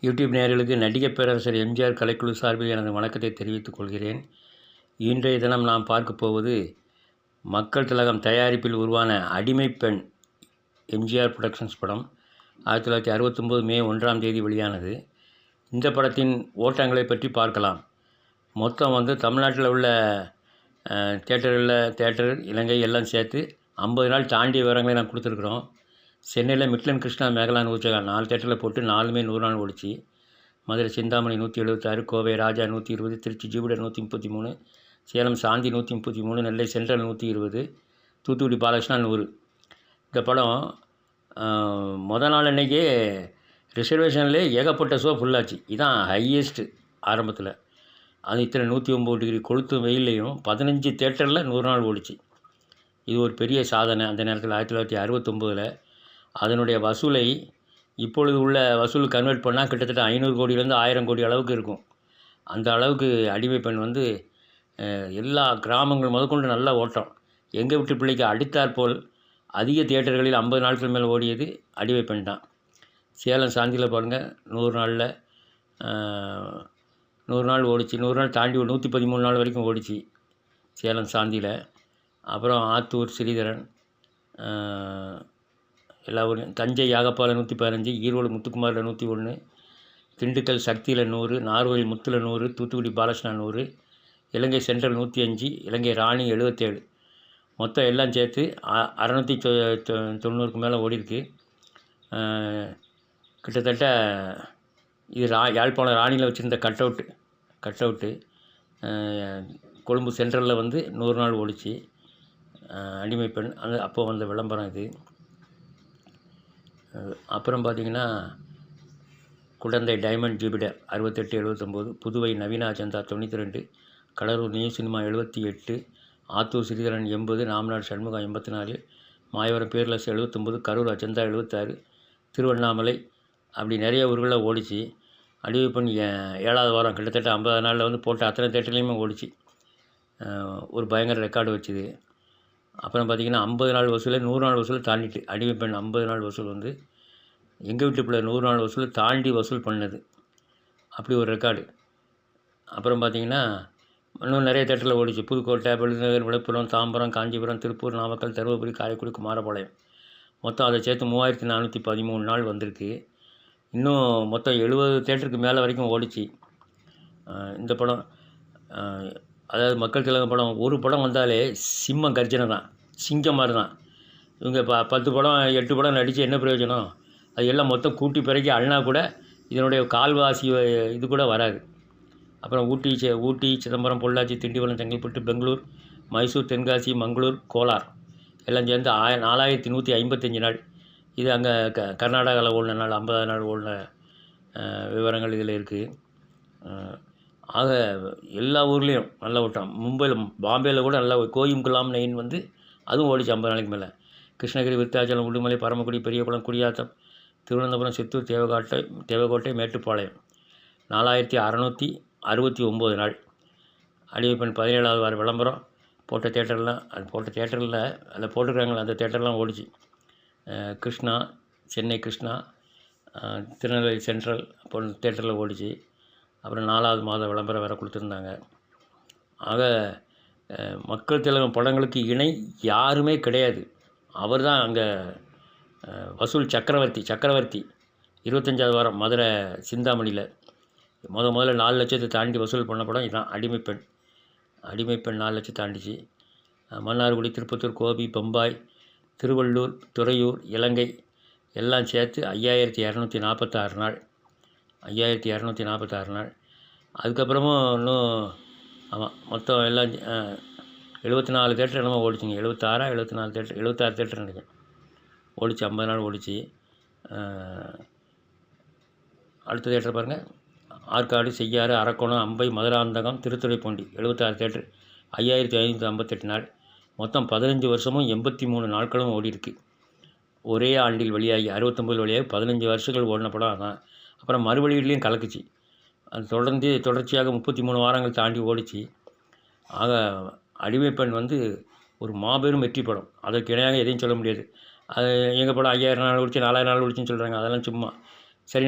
YouTube நேயர்களுக்கு நடிகர் பேரரசர் எம்ஜிஆர் கலைக்குழு சார்பில் எனது வணக்கத்தை தெரிவித்துக் கொள்கிறேன். இன்றைய தினம் நாம் பார்க்க போவது மக்கள் திலகம் தயாரிப்பில் உருவான அடிமை பெண் எம்ஜிஆர் புரொடக்ஷன்ஸ் படம் 1969 மே 1ஆம் தேதி வெளியானது. இந்த படத்தின் ஓட்டங்களை பற்றி பார்க்கலாம். மொத்தம் தமிழ்நாட்டில் உள்ள தேட்டர் இலங்கை எல்லாம் சேர்த்து 50 நாள் தாண்டிய விவரங்களை நான் கொடுத்துருக்குறோம். சென்னையில் மிட்லன் கிருஷ்ணா, மேகலான், நூர்ஜஹான் 4 தேட்டரில் போட்டு 4மே 100 நாள் ஓடிச்சு. மதுரை சிந்தாமணி 176, கோவை ராஜா 120, திருச்சி ஜூபிடர் 133, சேலம் சாந்தி 133, நெல்லை சென்ட்ரல் 120, தூத்துக்குடி பாலகிருஷ்ணா 100. இந்த படம் மொதல் நாள் அன்றைக்கே ரிசர்வேஷன்லேயே ஏகப்பட்ட ஷோ ஃபுல்லாச்சு. இதுதான் ஹையஸ்ட்டு ஆரம்பத்தில். அது இத்தனை 109 டிகிரி கொளுத்து வெயிலையும் 15 தேட்டரில் 100 நாள் ஓடிச்சு. இது ஒரு பெரிய சாதனை. அந்த நேரத்தில் 1969 அதனுடைய வசூலை இப்பொழுது உள்ள வசூல் கன்வெர்ட் பண்ணால் கிட்டத்தட்ட 500 கோடியிலேருந்து 1000 கோடி அளவுக்கு இருக்கும். அந்த அளவுக்கு அடிமை பெண் எல்லா கிராமங்கள் முதற்கொண்டு நல்ல ஓட்டம். எங்கள் வீட்டு பிள்ளைக்கு அடுத்தாற்போல் அதிக தியேட்டர்களில் 50 நாட்கள் மேலே ஓடியது அடிமை பெண் தான். சேலம் சாந்தியில் பாருங்கள், 100 நாளில் 100 நாள் ஓடிச்சு. 100 நாள் தாண்டி 113 நாள் வரைக்கும் ஓடிச்சு சேலம் சாந்தியில். அப்புறம் ஆத்தூர் ஸ்ரீதரன், எல்லா ஊர்லையும், தஞ்சை யாகப்பாவில் 115, ஈரோடு முத்துக்குமாரில் 101, திண்டுக்கல் சக்தியில் 100, நார்கோயில் முத்தில் 100, தூத்துக்குடி பாலகிருஷ்ணா 100, இலங்கை சென்ட்ரல் 105, இலங்கை ராணி 77. மொத்தம் எல்லாம் சேர்த்து 690க்கு மேலே ஓடிருக்கு. கிட்டத்தட்ட இது யாழ்ப்பாணம் ராணியில் வச்சுருந்த கட் அவுட்டு கொழும்பு சென்ட்ரலில் 100 நாள் ஓடிச்சு அடிமை பெண். அப்போ வந்த விளம்பரம் இது. அப்புறம் பார்த்திங்கன்னா குடந்தை டைமண்ட் ஜூபிடர் 68, 79, புதுவை நவீனா சந்தா 92, கடலூர் நியூ சினிமா 78, ஆத்தூர் ஸ்ரீதரன் 80, ராம்நாடு சண்முகம் 84, மாயவரம் பேர்லஸ் 79, கரூர் அஜந்தா 76, திருவண்ணாமலை, அப்படி நிறைய ஊர்களில் ஓடிச்சு. அடிமை பெண் 7வது வாரம் கிட்டத்தட்ட 50 நாளில் போட்ட அத்தனை தேட்டர்லேயுமே ஓடிச்சு. ஒரு பயங்கர ரெக்கார்டு வச்சுது. அப்புறம் பார்த்திங்கன்னா 50 நாள் வசூலை 100 நாள் வசூல் தாண்டிட்டு அடிமை பெண் 50 நாள் வசூல் எங்கள் வீட்டு பிள்ளை 100 நாள் வசூல் தாண்டி வசூல் பண்ணது. அப்படி ஒரு ரெக்கார்டு. அப்புறம் பார்த்திங்கன்னா இன்னும் நிறைய தேட்டரில் ஓடிச்சு. புதுக்கோட்டை, விருதுநகர், விழுப்புரம், தாம்பரம், காஞ்சிபுரம், திருப்பூர், நாமக்கல், தருமபுரி, காரைக்குடி, குமாரபாளையம். மொத்தம் அதை சேர்த்து 3413 நாள் வந்திருக்கு. இன்னும் மொத்தம் 70 தேட்டருக்கு மேலே வரைக்கும் ஓடிச்சு இந்த படம். அதாவது மக்கள் திலகம் படம், ஒரு படம் வந்தாலே சிம்மம் கர்ஜனை தான், சிங்கம் மாதிரி தான். இவங்க 10 படம் 8 படம் நடித்து என்ன பிரயோஜனம்? அது எல்லாம் மொத்தம் கூட்டி பிறக்கி அண்ணா கூட இதனுடைய கால்வாசி இது கூட வராது. அப்புறம் ஊட்டி, சிதம்பரம், பொள்ளாச்சி, திண்டிவனம், செங்கல்பட்டு, பெங்களூர், மைசூர், தென்காசி, மங்களூர், கோலார் எல்லாம் சேர்ந்து 4155 நாள். இது அங்கே கர்நாடகாவில் ஓடின நாள், 50 நாள் ஓடின விவரங்கள் இதில் இருக்குது. ஆக எல்லா ஊர்லேயும் நல்ல ஓட்டம். மும்பையில், பாம்பேயில் கூட நல்லா கோயம்புலாம் நெயின் அதுவும் ஓடிச்சு 50 நாளைக்கு மேலே. கிருஷ்ணகிரி, விருத்தாச்சலம், உடுமலை, பரமக்குடி, பெரியகுளம், குடியாத்தம், திருவனந்தபுரம், சித்தூர், தேவகோட்டை, மேட்டுப்பாளையம் 4669 நாள். அடிமை பெண் 17வது வார விளம்பரம் போட்ட தேட்டர்லாம், அதில் போட்டுருக்காங்களே அந்த தேட்டர்லாம் ஓடிச்சு. கிருஷ்ணா, சென்னை கிருஷ்ணா, திருநெல்வேலி சென்ட்ரல் போன்ற தேட்டரில் ஓடிச்சு. அப்புறம் 4வது மாத விளம்பரம் வேறு கொடுத்துருந்தாங்க. ஆக மக்கள் திலகம் படங்களுக்கு இணை யாருமே கிடையாது. அவர் தான் அங்கே வசூல் சக்கரவர்த்தி. 25வது வாரம் மதுரை சிந்தாமணியில் முதல்ல 4 லட்சத்தை தாண்டி வசூல் பண்ண படம் இதுதான் அடிமை பெண். 4 லட்சம் தாண்டிச்சு. மன்னார்குடி, திருப்பத்தூர், கோபி, பம்பாய், திருவள்ளூர், துறையூர், இலங்கை எல்லாம் சேர்த்து 5246 நாள். 5246 நாள். அதுக்கப்புறமும் இன்னும் மொத்தம் எல்லாம் 74 தேட்டர் என்னமோ ஓடிச்சுங்க. 74 தேட்டர், 76 தேட்டர் நினைக்கிறேன் ஓடிச்சு. 50 நாள் ஓடிச்சு. அடுத்த தேட்டர் பாருங்கள், ஆற்காடு, செய்யாறு, அரக்கோணம், அம்பை, மதுராந்தகம், திருத்துறைப்பூண்டி 76 தேட்டர், 5558 நாள். மொத்தம் 15 வருஷமும் 83 நாட்களும் ஓடிருக்கு. ஒரே ஆண்டில் வெளியாகி 69 வெளியாகி 15 வருஷங்கள் ஓடின படம் அதான். அப்புறம் மறுவெளியீட்லேயும் கலக்குச்சு. அது தொடர்ச்சியாக 33 வாரங்கள் தாண்டி ஓடிச்சு. ஆக அடிமை பெண் ஒரு மாபெரும் வெற்றி படம். அதற்கு இணையாக எதையும் சொல்ல முடியாது. அது எங்கள் படம் 5000 நாள் ஓடிச்சு, 4000 நாள் ஓடிச்சுன்னு சொல்கிறாங்க. அதெல்லாம் சும்மா. சரி.